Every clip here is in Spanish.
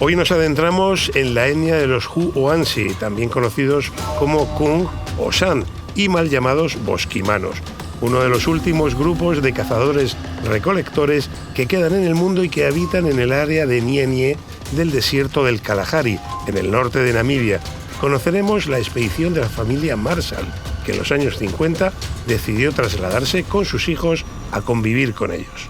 Hoy nos adentramos en la etnia de los Huoansi, también conocidos como Kung o San, y mal llamados bosquimanos, uno de los últimos grupos de cazadores-recolectores que quedan en el mundo y que habitan en el área de Nie Nie del desierto del Kalahari, en el norte de Namibia. Conoceremos la expedición de la familia Marshall, que en los años 50 decidió trasladarse con sus hijos a convivir con ellos.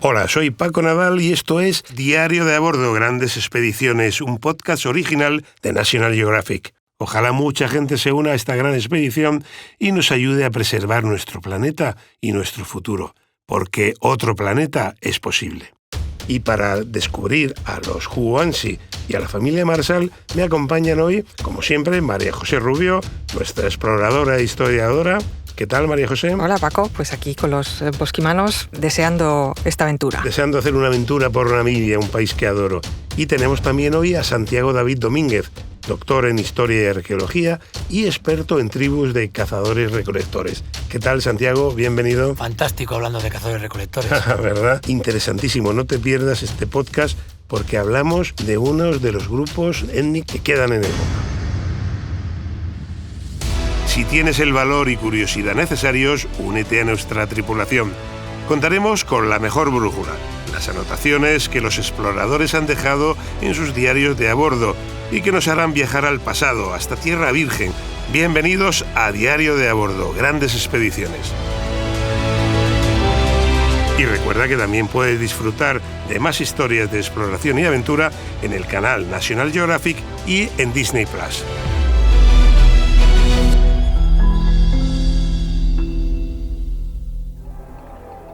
Hola, soy Paco Nadal y esto es Diario de a Bordo, Grandes Expediciones, un podcast original de National Geographic. Ojalá mucha gente se una a esta gran expedición y nos ayude a preservar nuestro planeta y nuestro futuro, porque otro planeta es posible. Y para descubrir a los Huoansi y a la familia Marshall me acompañan hoy, como siempre, María José Rubio, nuestra exploradora e historiadora. ¿Qué tal, María José? Hola, Paco. Pues aquí con los bosquimanos deseando esta aventura. Deseando hacer una aventura por Namibia, un país que adoro. Y tenemos también hoy a Santiago David Domínguez, doctor en Historia y Arqueología y experto en tribus de cazadores-recolectores. ¿Qué tal, Santiago? Bienvenido. Fantástico hablando de cazadores-recolectores. ¿Verdad? Interesantísimo. No te pierdas este podcast porque hablamos de uno de los grupos étnicos que quedan en el mundo. Si tienes el valor y curiosidad necesarios, únete a nuestra tripulación. Contaremos con la mejor brújula, las anotaciones que los exploradores han dejado en sus diarios de a bordo y que nos harán viajar al pasado, hasta Tierra Virgen. Bienvenidos a Diario de a Bordo, Grandes Expediciones. Y recuerda que también puedes disfrutar de más historias de exploración y aventura en el canal National Geographic y en Disney+.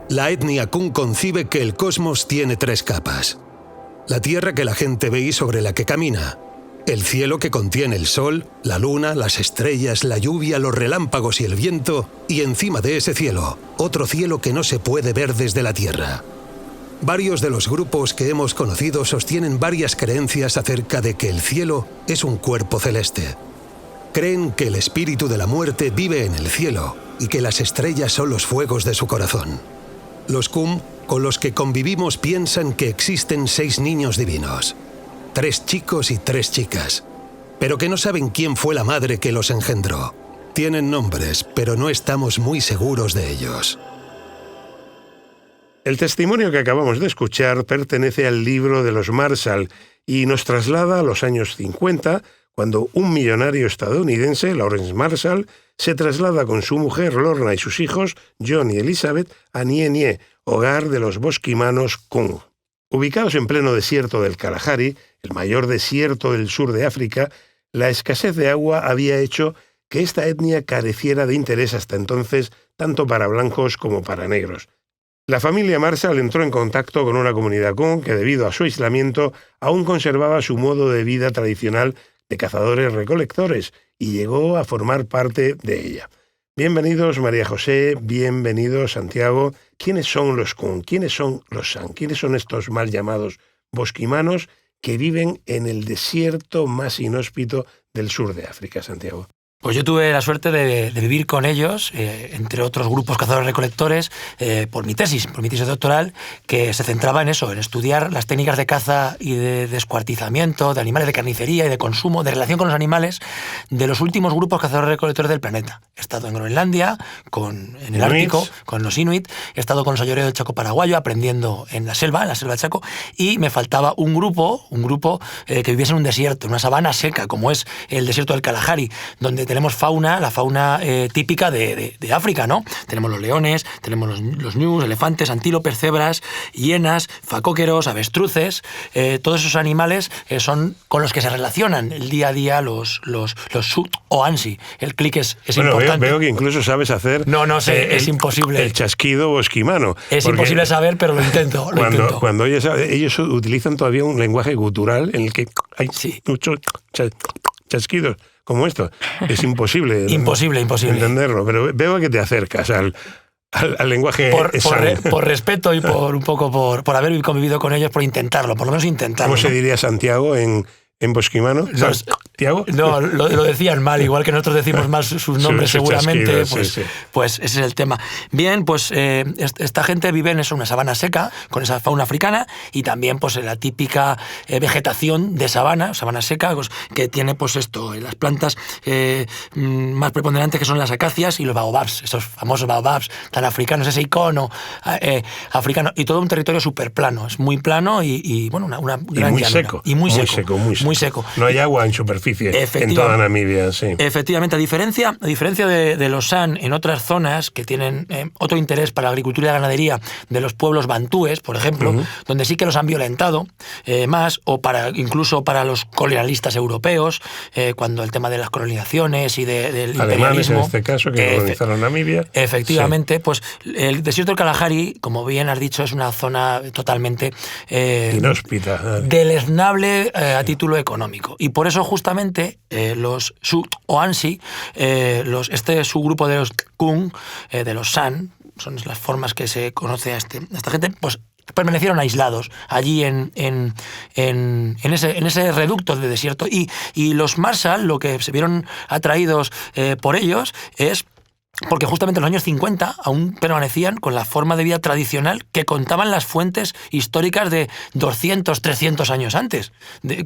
La etnia Kung concibe que el cosmos tiene 3 capas. La tierra que la gente ve y sobre la que camina. El cielo que contiene el sol, la luna, las estrellas, la lluvia, los relámpagos y el viento. Y encima de ese cielo, otro cielo que no se puede ver desde la tierra. Varios de los grupos que hemos conocido sostienen varias creencias acerca de que el cielo es un cuerpo celeste. Creen que el espíritu de la muerte vive en el cielo y que las estrellas son los fuegos de su corazón. Los Kum, con los que convivimos, piensan que existen 6 niños divinos, 3 chicos y 3 chicas, pero que no saben quién fue la madre que los engendró. Tienen nombres, pero no estamos muy seguros de ellos. El testimonio que acabamos de escuchar pertenece al libro de los Marshall y nos traslada a los años 50, cuando un millonario estadounidense, Lawrence Marshall, se traslada con su mujer Lorna y sus hijos, John y Elizabeth, a Nie Nie, hogar de los bosquimanos Kung. Ubicados en pleno desierto del Kalahari, el mayor desierto del sur de África, la escasez de agua había hecho que esta etnia careciera de interés hasta entonces tanto para blancos como para negros. La familia Marshall entró en contacto con una comunidad Kung que, debido a su aislamiento, aún conservaba su modo de vida tradicional de cazadores-recolectores y llegó a formar parte de ella. Bienvenidos, María José, bienvenidos, Santiago. ¿Quiénes son los Kung? ¿Quiénes son los San? ¿Quiénes son estos mal llamados bosquimanos que viven en el desierto más inhóspito del sur de África, Santiago? Pues yo tuve la suerte de vivir con ellos, entre otros grupos cazadores-recolectores, por mi tesis doctoral, que se centraba en eso, en estudiar las técnicas de caza y de descuartizamiento de animales, de carnicería y de consumo, de relación con los animales, de los últimos grupos cazadores-recolectores del planeta. He estado en Groenlandia, en el Ártico, con los Inuit, he estado con los ayoreos del Chaco paraguayo, aprendiendo en la selva del Chaco, y me faltaba un grupo que viviese en un desierto, en una sabana seca, como es el desierto del Kalahari, donde tenemos la fauna típica de África, ¿no? Tenemos los leones, tenemos los ñus, elefantes, antílopes, cebras, hienas, facóqueros, avestruces. Todos esos animales son con los que se relacionan el día a día los Huoansi. El clic es importante. Veo que incluso sabes hacer... No sé, es imposible. El chasquido bosquimano. Es imposible saber, pero lo intento. Cuando ellos utilizan todavía un lenguaje gutural en el que hay muchos chasquidos como esto. Es imposible. Imposible. Entenderlo, pero veo que te acercas al lenguaje por respeto y por haber convivido con ellos, por intentarlo, por lo menos intentarlo. ¿Cómo se diría Santiago en bosquimano? ¿Tiago? No, lo decían mal, igual que nosotros decimos mal sus nombres seguramente, pues ese es el tema. Bien, pues esta gente vive en una sabana seca, con esa fauna africana, y también pues la típica vegetación de sabana seca, pues, que tiene pues las plantas más preponderantes, que son las acacias y los baobabs, esos famosos baobabs tan africanos, ese icono africano, y todo un territorio súper plano, es muy plano y bueno, una gran muy llanura. Seco. Y muy seco. No hay agua en superficie en toda Namibia, sí. Efectivamente, a diferencia de los San en otras zonas que tienen otro interés para la agricultura y la ganadería, de los pueblos bantúes, por ejemplo, donde sí que los han violentado más, o incluso para los colonialistas europeos, cuando el tema de las colonizaciones y del alemanes imperialismo, en este caso, que colonizaron Namibia. Efectivamente, sí. Pues el desierto del Kalahari, como bien has dicho, es una zona totalmente inhóspita, deleznable a título económico, y por eso justamente los Su-o-Ansi, este subgrupo de los Kung, de los San, son las formas que se conoce a esta gente, pues permanecieron aislados allí en ese reducto de desierto, y los Marshall, lo que se vieron atraídos por ellos es porque justamente en los años 50 aún permanecían con la forma de vida tradicional que contaban las fuentes históricas de 200, 300 años antes.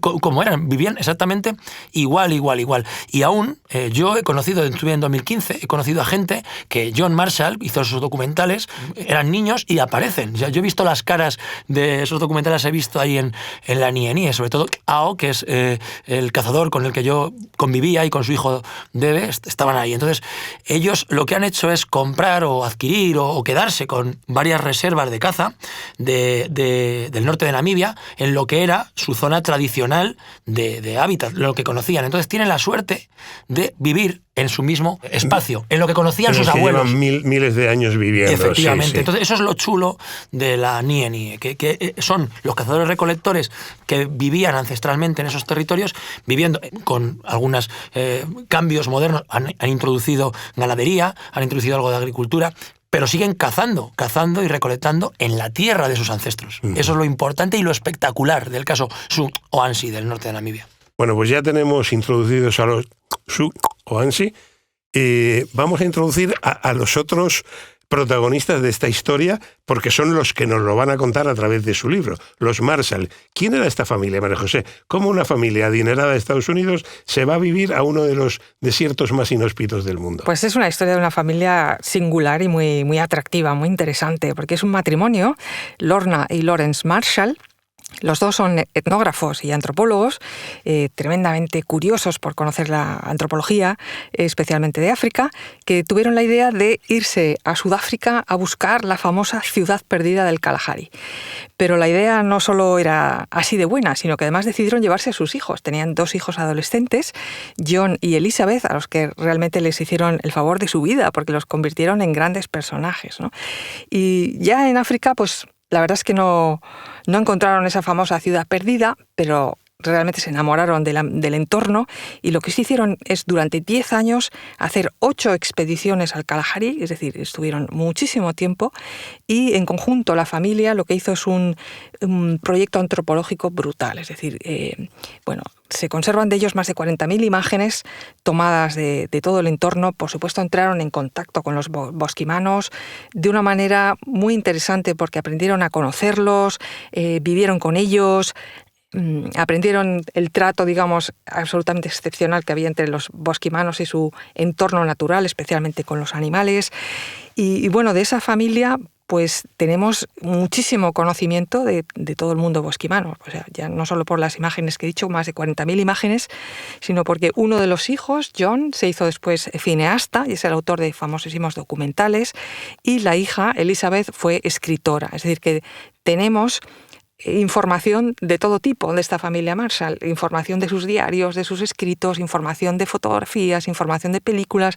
Como eran, vivían exactamente igual. Y aún yo estuve en 2015, he conocido a gente que John Marshall hizo sus documentales, eran niños y aparecen. Yo he visto las caras de esos documentales, he visto ahí en la NIE, sobre todo Ao, que es el cazador con el que yo convivía, y con su hijo Debe, estaban ahí. Entonces, ellos lo que han hecho es comprar o adquirir o quedarse con varias reservas de caza del norte de Namibia, en lo que era su zona tradicional de hábitat, lo que conocían. Entonces tienen la suerte de vivir en su mismo espacio, en lo que conocían sus abuelos. Llevan miles de años viviendo. Efectivamente. Sí. Entonces eso es lo chulo de la NIE, que son los cazadores recolectores que vivían ancestralmente en esos territorios, viviendo con algunos cambios modernos, han introducido ganadería, han introducido algo de agricultura, pero siguen cazando y recolectando en la tierra de sus ancestros. Eso es lo importante y lo espectacular del caso Su-o-Ansi del norte de Namibia. Bueno, pues ya tenemos introducidos a los Su-o-Ansi. Vamos a introducir a los otros protagonistas de esta historia, porque son los que nos lo van a contar a través de su libro, los Marshall. ¿Quién era esta familia, María José? ¿Cómo una familia adinerada de Estados Unidos se va a vivir a uno de los desiertos más inhóspitos del mundo? Pues es una historia de una familia singular y muy atractiva, muy interesante, porque es un matrimonio, Lorna y Lawrence Marshall. Los dos son etnógrafos y antropólogos, tremendamente curiosos por conocer la antropología, especialmente de África, que tuvieron la idea de irse a Sudáfrica a buscar la famosa ciudad perdida del Kalahari. Pero la idea no solo era así de buena, sino que además decidieron llevarse a sus hijos. Tenían 2 hijos adolescentes, John y Elizabeth, a los que realmente les hicieron el favor de su vida, porque los convirtieron en grandes personajes, ¿no? Y ya en África, pues la verdad es que no encontraron esa famosa ciudad perdida, pero realmente se enamoraron del entorno, y lo que se hicieron es durante 10 años hacer 8 expediciones al Kalahari, es decir, estuvieron muchísimo tiempo, y en conjunto la familia lo que hizo es un proyecto antropológico brutal, es decir, se conservan de ellos más de 40.000 imágenes tomadas de todo el entorno. Por supuesto, entraron en contacto con los bosquimanos de una manera muy interesante, porque aprendieron a conocerlos, vivieron con ellos, aprendieron el trato, digamos, absolutamente excepcional que había entre los bosquimanos y su entorno natural, especialmente con los animales. Y bueno, de esa familia pues tenemos muchísimo conocimiento de todo el mundo bosquimano. O sea, ya no solo por las imágenes que he dicho, más de 40.000 imágenes, sino porque uno de los hijos, John, se hizo después cineasta y es el autor de famosísimos documentales, y la hija, Elizabeth, fue escritora. Es decir, que tenemos información de todo tipo de esta familia Marshall, información de sus diarios, de sus escritos, información de fotografías, información de películas.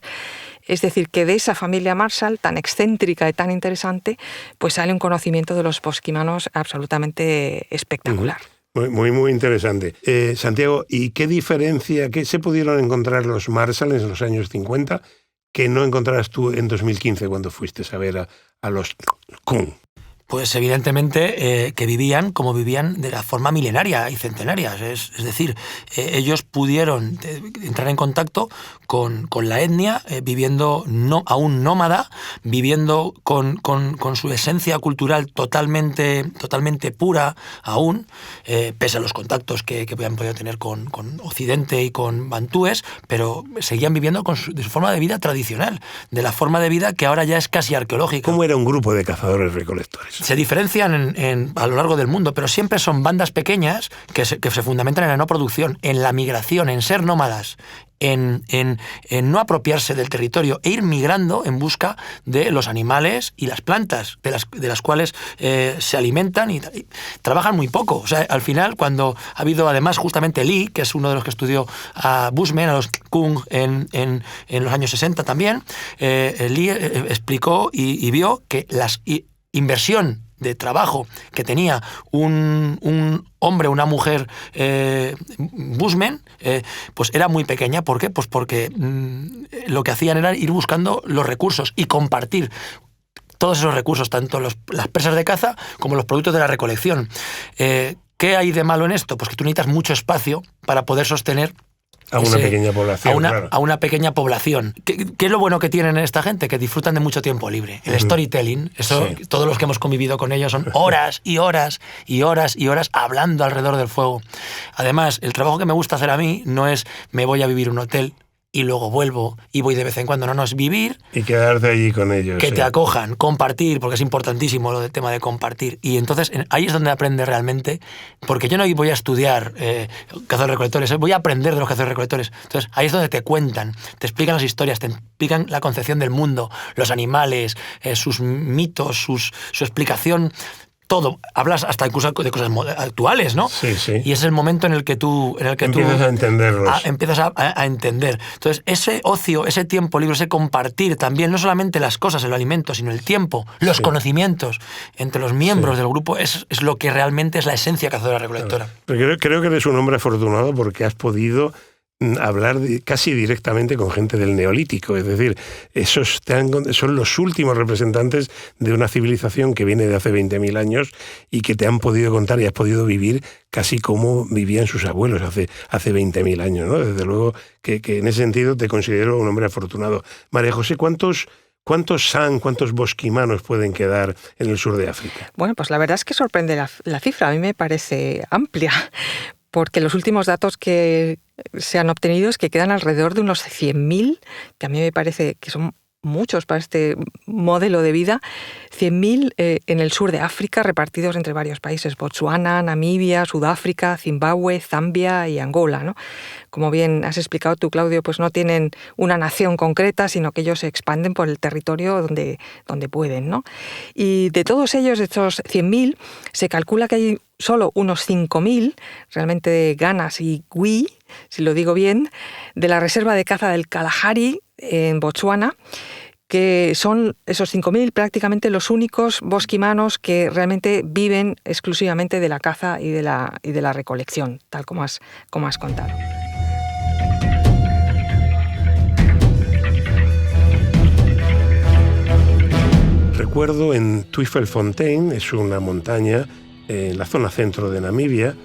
Es decir, que de esa familia Marshall, tan excéntrica y tan interesante, pues sale un conocimiento de los bosquimanos absolutamente espectacular. Muy interesante. Santiago, ¿y qué diferencia, qué se pudieron encontrar los Marshall en los años 50 que no encontrarás tú en 2015 cuando fuiste a ver a los Kung? Pues evidentemente que vivían como vivían de la forma milenaria y centenaria. Es decir, ellos pudieron entrar en contacto con la etnia, viviendo aún nómada, viviendo con su esencia cultural totalmente pura aún, pese a los contactos que habían podido tener con Occidente y con bantúes, pero seguían viviendo de su forma de vida tradicional, de la forma de vida que ahora ya es casi arqueológica. ¿Cómo era un grupo de cazadores-recolectores? Se diferencian a lo largo del mundo, pero siempre son bandas pequeñas que se fundamentan en la no producción, en la migración, en ser nómadas, en no apropiarse del territorio e ir migrando en busca de los animales y las plantas de las cuales se alimentan y trabajan muy poco. O sea, al final, cuando ha habido además justamente Lee, que es uno de los que estudió a Bushman, a los Kung en los años 60 también, Lee explicó y vio que las inversión de trabajo que tenía un hombre o una mujer Bushman, pues era muy pequeña. ¿Por qué? Pues porque lo que hacían era ir buscando los recursos y compartir todos esos recursos, tanto las presas de caza como los productos de la recolección. ¿Qué hay de malo en esto? Pues que tú necesitas mucho espacio para poder sostener a una pequeña población. A una pequeña población. ¿Qué es lo bueno que tienen esta gente? Que disfrutan de mucho tiempo libre. El storytelling, eso sí. Todos los que hemos convivido con ellos son horas y horas y horas y horas hablando alrededor del fuego. Además, el trabajo que me gusta hacer a mí no es me voy a vivir a un hotel y luego vuelvo y voy de vez en cuando. No, es vivir. Y quedarte allí con ellos. Que te acojan, compartir, porque es importantísimo lo del tema de compartir. Y entonces ahí es donde aprendes realmente, porque yo no voy a estudiar cazadores-recolectores, voy a aprender de los cazadores-recolectores. Entonces ahí es donde te cuentan, te explican las historias, te explican la concepción del mundo, los animales, sus mitos, su explicación. Todo, hablas hasta incluso de cosas actuales, ¿no? Sí. Y es el momento en el que tú empiezas a entenderlos. Empiezas a entender. Entonces, ese ocio, ese tiempo libre, ese compartir también, no solamente las cosas, el alimento, sino el tiempo, los conocimientos entre los miembros del grupo, es lo que realmente es la esencia cazadora-recolectora. Pero creo que eres un hombre afortunado porque has podido hablar casi directamente con gente del Neolítico, es decir, esos son los últimos representantes de una civilización que viene de hace 20.000 años y que te han podido contar y has podido vivir casi como vivían sus abuelos hace 20.000 años, ¿no? Desde luego que en ese sentido te considero un hombre afortunado. María José, ¿cuántos bosquimanos pueden quedar en el sur de África? Bueno, pues la verdad es que sorprende la cifra, a mí me parece amplia, porque los últimos datos que se han obtenido es que quedan alrededor de unos 100.000, que a mí me parece que son muchos para este modelo de vida, 100.000 en el sur de África, repartidos entre varios países: Botsuana, Namibia, Sudáfrica, Zimbabue, Zambia y Angola, ¿no? Como bien has explicado tú, Claudio, pues no tienen una nación concreta, sino que ellos se expanden por el territorio donde pueden, ¿no? Y de todos ellos, de estos 100.000, se calcula que hay solo unos 5.000, realmente de Ganas y Gui, si lo digo bien, de la reserva de caza del Kalahari en Botsuana, que son esos 5.000 prácticamente los únicos bosquimanos que realmente viven exclusivamente de la caza y de la recolección, tal como has contado. Recuerdo en Tweefelfontein, es una montaña en la zona centro de Namibia,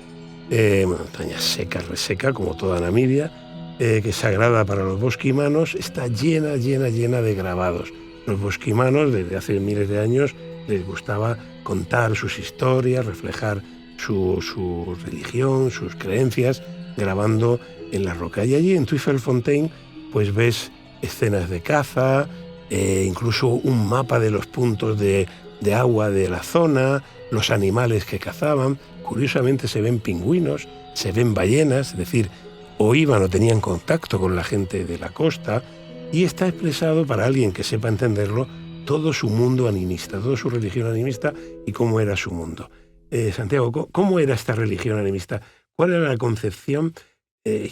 montaña seca, reseca, como toda Namibia, que es sagrada para los bosquimanos, está llena de grabados. Los bosquimanos, desde hace miles de años, les gustaba contar sus historias, reflejar su religión, sus creencias, grabando en la roca. Y allí en Tweefelfontein, pues ves escenas de caza, incluso un mapa de los puntos de agua de la zona, los animales que cazaban. Curiosamente se ven pingüinos, se ven ballenas, es decir, o iban o tenían contacto con la gente de la costa, y está expresado, para alguien que sepa entenderlo, todo su mundo animista, toda su religión animista y cómo era su mundo. Santiago, ¿cómo era esta religión animista? ¿Cuál era la concepción,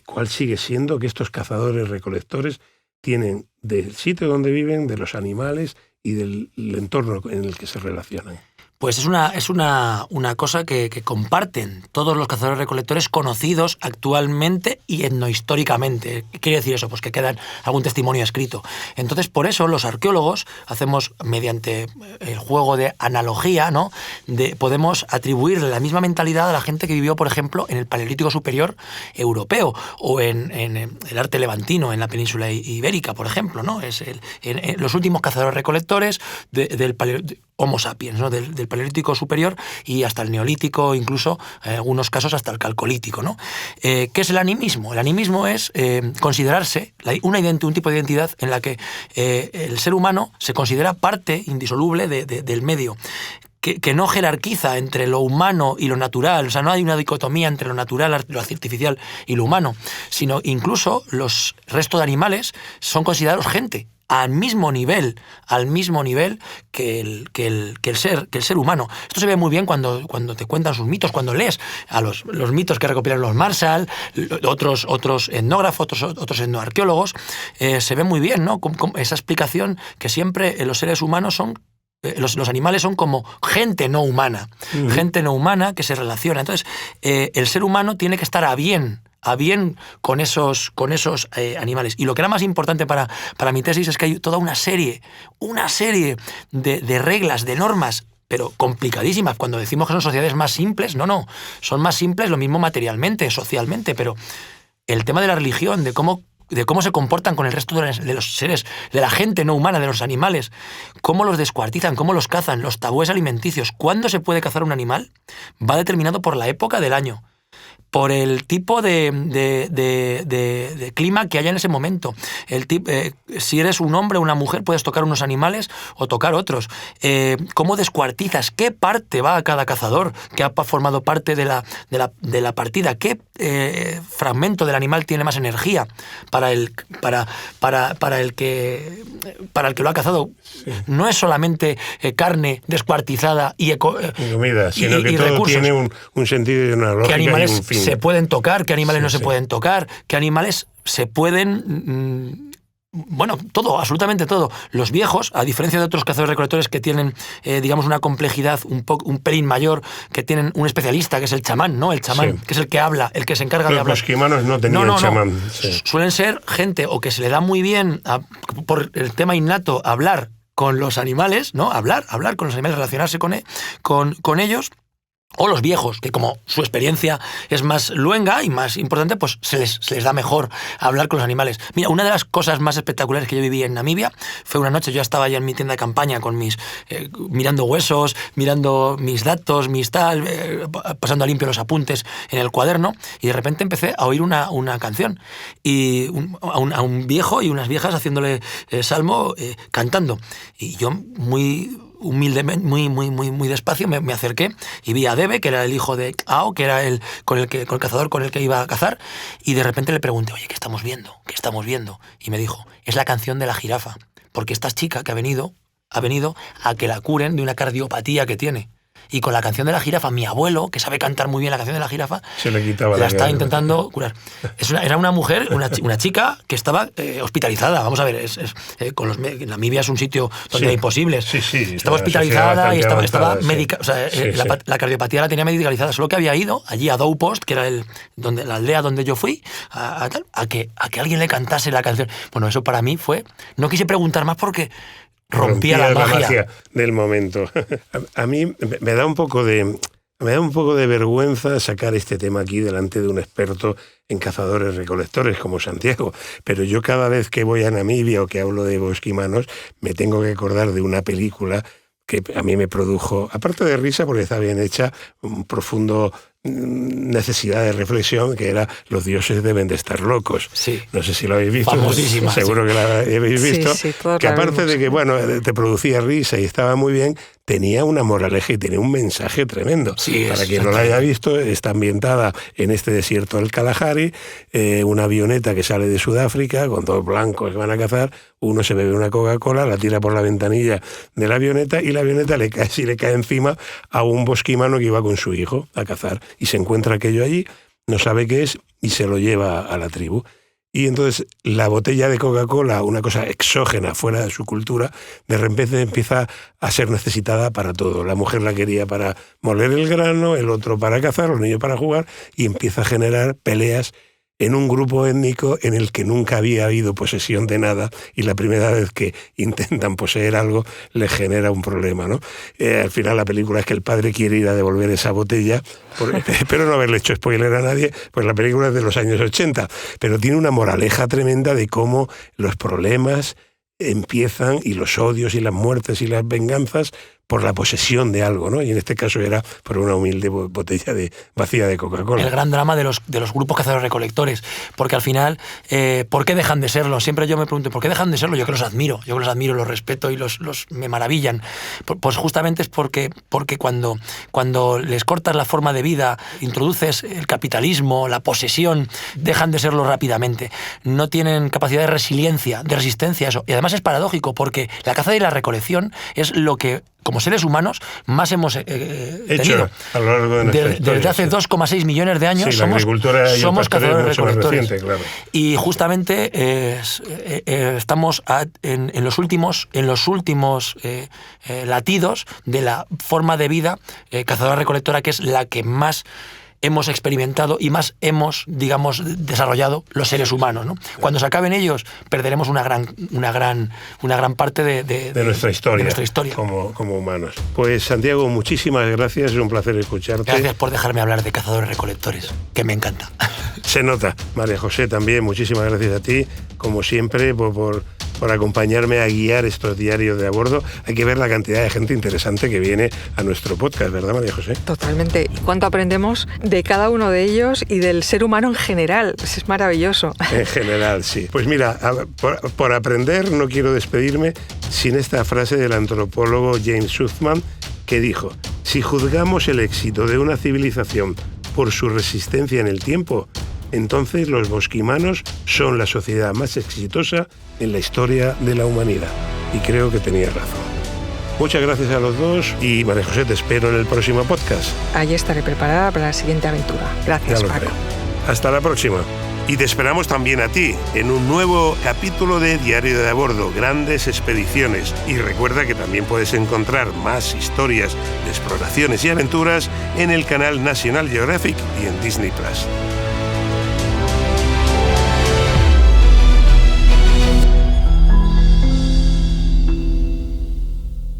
cuál sigue siendo, que estos cazadores-recolectores tienen del sitio donde viven, de los animales y del entorno en el que se relacionan? Pues es una cosa que comparten todos los cazadores-recolectores conocidos actualmente y etnohistóricamente. ¿Qué quiere decir eso? Pues que queda algún testimonio escrito. Entonces, por eso los arqueólogos hacemos, mediante el juego de analogía, ¿no?, podemos atribuirle la misma mentalidad a la gente que vivió, por ejemplo, en el Paleolítico Superior europeo o en el arte levantino, en la península ibérica, por ejemplo, ¿no? Es los últimos cazadores-recolectores del Homo sapiens, ¿no?, del Paleolítico Superior y hasta el Neolítico, incluso en algunos casos hasta el Calcolítico, ¿no? ¿Qué es el animismo? El animismo es considerarse un tipo de identidad en la que el ser humano se considera parte indisoluble del medio. Que no jerarquiza entre lo humano y lo natural, o sea, no hay una dicotomía entre lo natural, lo artificial y lo humano, sino incluso los restos de animales son considerados gente, al mismo nivel que el ser humano. Esto se ve muy bien cuando te cuentan sus mitos, cuando lees a los mitos que recopilan los Marshall, otros etnógrafos, otros etnoarqueólogos, se ve muy bien, ¿no?, esa explicación que siempre los seres humanos son. Los animales son como gente no humana, gente no humana que se relaciona. Entonces, el ser humano tiene que estar a bien con esos animales. Y lo que era más importante para mi tesis es que hay toda una serie de reglas, de normas, pero complicadísimas. Cuando decimos que son sociedades más simples, no, son más simples lo mismo materialmente, socialmente, pero el tema de la religión, de cómo se comportan con el resto de los seres, de la gente no humana, de los animales, cómo los descuartizan, cómo los cazan, los tabúes alimenticios, cuándo se puede cazar un animal, va determinado por la época del año, por el tipo de clima que haya en ese momento. Si eres un hombre o una mujer, puedes tocar unos animales o tocar otros. ¿Cómo descuartizas? ¿Qué parte va a cada cazador que ha formado parte de la partida? ¿Qué fragmento del animal tiene más energía para el que lo ha cazado? Sí. No es solamente carne descuartizada y comida, sino que todo recursos. Tiene un sentido y una lógica. ¿Qué animales y un fin se pueden tocar? ¿Qué animales no se pueden tocar? ¿Qué animales se pueden...? Bueno, todo, absolutamente todo. Los viejos, a diferencia de otros cazadores-recolectores que tienen, digamos, una complejidad un pelín mayor, que tienen un especialista, que es el chamán, ¿no? El chamán, que es el que habla, el que se encarga de hablar. Los esquimanos no tenían chamán. No. Sí. Suelen ser gente o que se le da muy bien, por el tema innato, hablar con los animales, ¿no? Hablar con los animales, relacionarse con ellos. O los viejos, que como su experiencia es más luenga y más importante, pues se les da mejor hablar con los animales. Mira, una de las cosas más espectaculares que yo viví en Namibia fue una noche, yo estaba ya en mi tienda de campaña con mirando huesos, mirando mis datos, pasando a limpio los apuntes en el cuaderno, y de repente empecé a oír una canción, y a un viejo y unas viejas haciéndole salmo, cantando. Y yo muy humildemente, muy despacio, me acerqué y vi a Debe, que era el hijo de Ao, que era el cazador con el que iba a cazar, y de repente le pregunté, oye, ¿qué estamos viendo? Y me dijo, es la canción de la jirafa, porque esta chica que ha venido a que la curen de una cardiopatía que tiene. Y con la canción de la jirafa, mi abuelo, que sabe cantar muy bien la canción de la jirafa, se le quitaba la está intentando curar. Era una mujer, una chica que estaba hospitalizada. Vamos a ver, Namibia es un sitio donde hay imposibles. Sí, estaba hospitalizada y estaba medicada. O sea, la cardiopatía la tenía medicalizada. Solo que había ido allí a Doupost, que era la aldea donde yo fui, a que alguien le cantase la canción. Bueno, eso para mí fue... No quise preguntar más porque... rompía la magia del momento. A mí me da un poco de vergüenza sacar este tema aquí delante de un experto en cazadores-recolectores como Santiago, pero yo cada vez que voy a Namibia o que hablo de bosquimanos me tengo que acordar de una película que a mí me produjo, aparte de risa porque está bien hecha, un profundo necesidad de reflexión, que era Los dioses deben de estar locos. Sí. No sé si lo habéis visto. Famosísima. Seguro que la habéis visto. Sí, que aparte de que, bueno, te producía risa y estaba muy bien, tenía una moraleja y tenía un mensaje tremendo. Sí, para quien no la haya visto, está ambientada en este desierto del Kalahari, una avioneta que sale de Sudáfrica con dos blancos que van a cazar, uno se bebe una Coca-Cola, la tira por la ventanilla de la avioneta y la avioneta le cae encima a un bosquimano que iba con su hijo a cazar. Y se encuentra aquello allí, no sabe qué es y se lo lleva a la tribu. Y entonces la botella de Coca-Cola, una cosa exógena fuera de su cultura, de repente empieza a ser necesitada para todo. La mujer la quería para moler el grano, el otro para cazar, los niños para jugar, y empieza a generar peleas en un grupo étnico en el que nunca había habido posesión de nada, y la primera vez que intentan poseer algo les genera un problema, ¿no? Al final la película es que el padre quiere ir a devolver esa botella, espero no haberle hecho spoiler a nadie, pues la película es de los años 80, pero tiene una moraleja tremenda de cómo los problemas empiezan, y los odios y las muertes y las venganzas, por la posesión de algo, ¿no? Y en este caso era por una humilde botella vacía de Coca-Cola. El gran drama de los grupos cazadores-recolectores, porque al final, ¿por qué dejan de serlo? Siempre yo me pregunto, ¿por qué dejan de serlo? Yo que los admiro, los respeto y me maravillan. Pues justamente es porque cuando les cortas la forma de vida, introduces el capitalismo, la posesión, dejan de serlo rápidamente. No tienen capacidad de resiliencia, de resistencia a eso. Y además es paradójico, porque la caza y la recolección es lo que, como seres humanos, más hemos tenido. A lo largo de nuestra historia. Desde hace 2,6 millones de años somos cazadores-recolectores. Claro. Y justamente estamos en los últimos latidos de la forma de vida cazadora-recolectora, que es la que más hemos experimentado y más hemos, digamos, desarrollado los seres humanos, ¿no? Cuando se acaben ellos, perderemos una gran parte de nuestra historia, como humanos. Pues Santiago, muchísimas gracias, es un placer escucharte. Gracias por dejarme hablar de cazadores-recolectores, que me encanta. Se nota. María José, también muchísimas gracias a ti, como siempre, por acompañarme a guiar estos diarios de a bordo. Hay que ver la cantidad de gente interesante que viene a nuestro podcast, ¿verdad, María José? Totalmente. ¿Y cuánto aprendemos de cada uno de ellos y del ser humano en general? Es maravilloso. En general, sí. Pues mira, por aprender no quiero despedirme sin esta frase del antropólogo James Sussman, que dijo: si juzgamos el éxito de una civilización por su resistencia en el tiempo, entonces los bosquimanos son la sociedad más exitosa en la historia de la humanidad. Y creo que tenía razón. Muchas gracias a los dos, y María José, te espero en el próximo podcast. Allí estaré preparada para la siguiente aventura. Gracias, Paco. Creo. Hasta la próxima. Y te esperamos también a ti en un nuevo capítulo de Diario de a Bordo, Grandes Expediciones. Y recuerda que también puedes encontrar más historias de exploraciones y aventuras en el canal National Geographic y en Disney+.